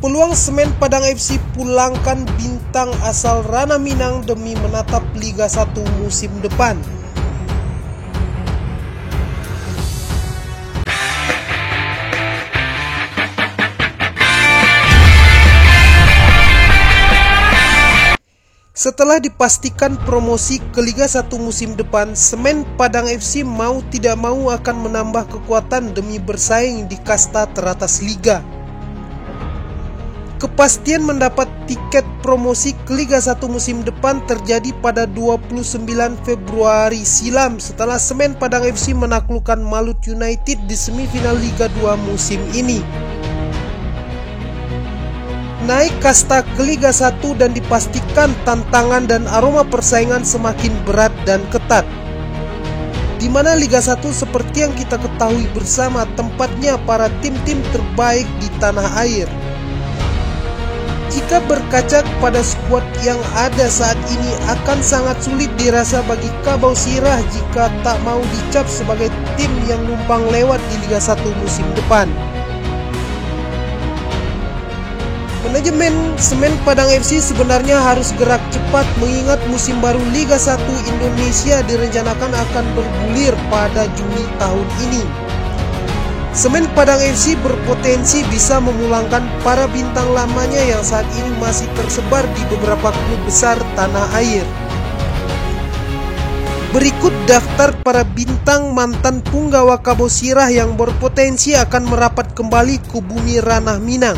Peluang Semen Padang FC pulangkan bintang asal Ranah Minang demi menatap Liga 1 musim depan. Setelah dipastikan promosi ke Liga 1 musim depan, Semen Padang FC mau tidak mau akan menambah kekuatan demi bersaing di kasta teratas Liga. Kepastian mendapat tiket promosi ke Liga 1 musim depan terjadi pada 29 Februari silam setelah Semen Padang FC menaklukkan Malut United di semifinal Liga 2 musim ini. Naik kasta ke Liga 1 dan dipastikan tantangan dan aroma persaingan semakin berat dan ketat. Di mana Liga 1 seperti yang kita ketahui bersama tempatnya para tim-tim terbaik di tanah air. Jika berkaca kepada skuad yang ada saat ini akan sangat sulit dirasa bagi Kabau Sirah jika tak mau dicap sebagai tim yang numpang lewat di Liga 1 musim depan. Manajemen Semen Padang FC sebenarnya harus gerak cepat mengingat musim baru Liga 1 Indonesia direncanakan akan bergulir pada Juni tahun ini. Semen Padang FC berpotensi bisa memulangkan para bintang lamanya yang saat ini masih tersebar di beberapa klub besar tanah air. Berikut daftar para bintang mantan punggawa Kabau Sirah yang berpotensi akan merapat kembali ke bumi Ranah Minang.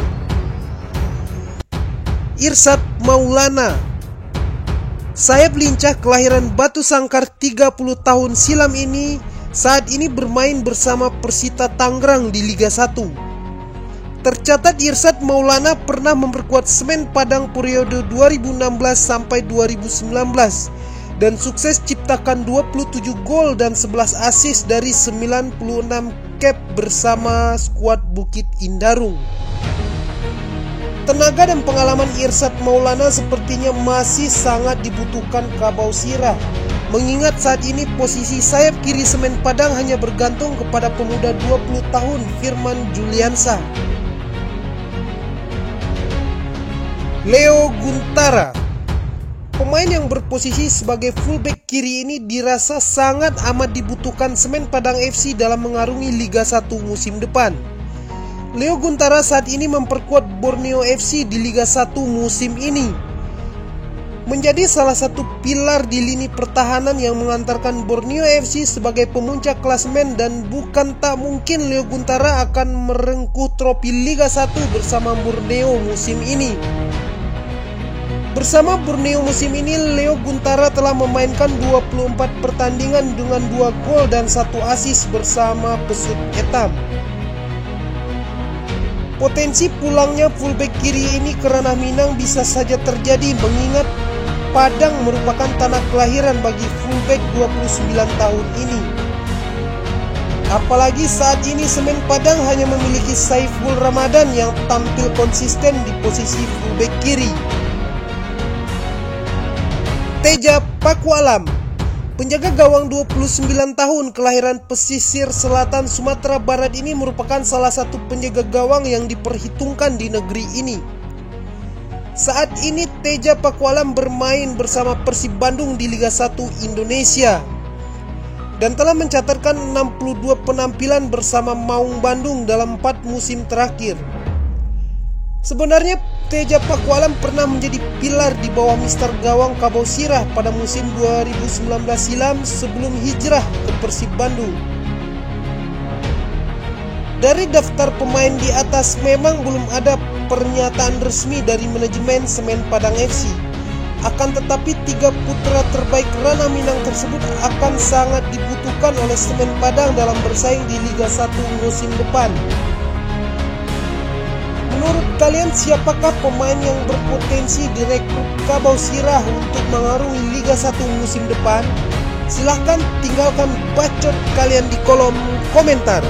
Irsad Maulana, sayap lincah kelahiran Batu Sangkar 30 tahun silam ini saat ini bermain bersama Persita Tangerang di Liga 1. Tercatat Irsad Maulana pernah memperkuat Semen Padang periode 2016 sampai 2019 dan sukses ciptakan 27 gol dan 11 assist dari 96 cap bersama skuad Bukit Indarung. Tenaga dan pengalaman Irsad Maulana sepertinya masih sangat dibutuhkan Kabau Sirah, mengingat saat ini posisi sayap kiri Semen Padang hanya bergantung kepada pemuda 20 tahun Firman Juliansa. Leo Guntara, pemain yang berposisi sebagai fullback kiri ini dirasa sangat amat dibutuhkan Semen Padang FC dalam mengarungi Liga 1 musim depan. Leo Guntara saat ini memperkuat Borneo FC di Liga 1 musim ini. Menjadi salah satu pilar di lini pertahanan yang mengantarkan Borneo FC sebagai pemuncak klasemen dan bukan tak mungkin Leo Guntara akan merengkuh trofi Liga 1 bersama Borneo musim ini. Bersama Borneo musim ini, Leo Guntara telah memainkan 24 pertandingan dengan 2 gol dan 1 assist bersama Pesut Etam. Potensi pulangnya fullback kiri ini ke Ranah Minang bisa saja terjadi mengingat Padang merupakan tanah kelahiran bagi fullback 29 tahun ini. Apalagi saat ini Semen Padang hanya memiliki Saiful Ramadan yang tampil konsisten di posisi fullback kiri. Teja Pakualam, penjaga gawang 29 tahun kelahiran pesisir selatan Sumatera Barat ini merupakan salah satu penjaga gawang yang diperhitungkan di negeri ini. Saat ini Teja Pakualam bermain bersama Persib Bandung di Liga 1 Indonesia dan telah mencatatkan 62 penampilan bersama Maung Bandung dalam 4 musim terakhir. Sebenarnya Teja Pakualam pernah menjadi pilar di bawah mister gawang Kabau Sirah pada musim 2019 silam sebelum hijrah ke Persib Bandung. Dari daftar pemain di atas memang belum ada pernyataan resmi dari manajemen Semen Padang FC. Akan tetapi 3 putra terbaik Ranah Minang tersebut akan sangat dibutuhkan oleh Semen Padang dalam bersaing di Liga 1 musim depan. Menurut kalian siapakah pemain yang berpotensi direkrut Kabau Sirah untuk mengarungi Liga 1 musim depan? Silahkan tinggalkan bacot kalian di kolom komentar.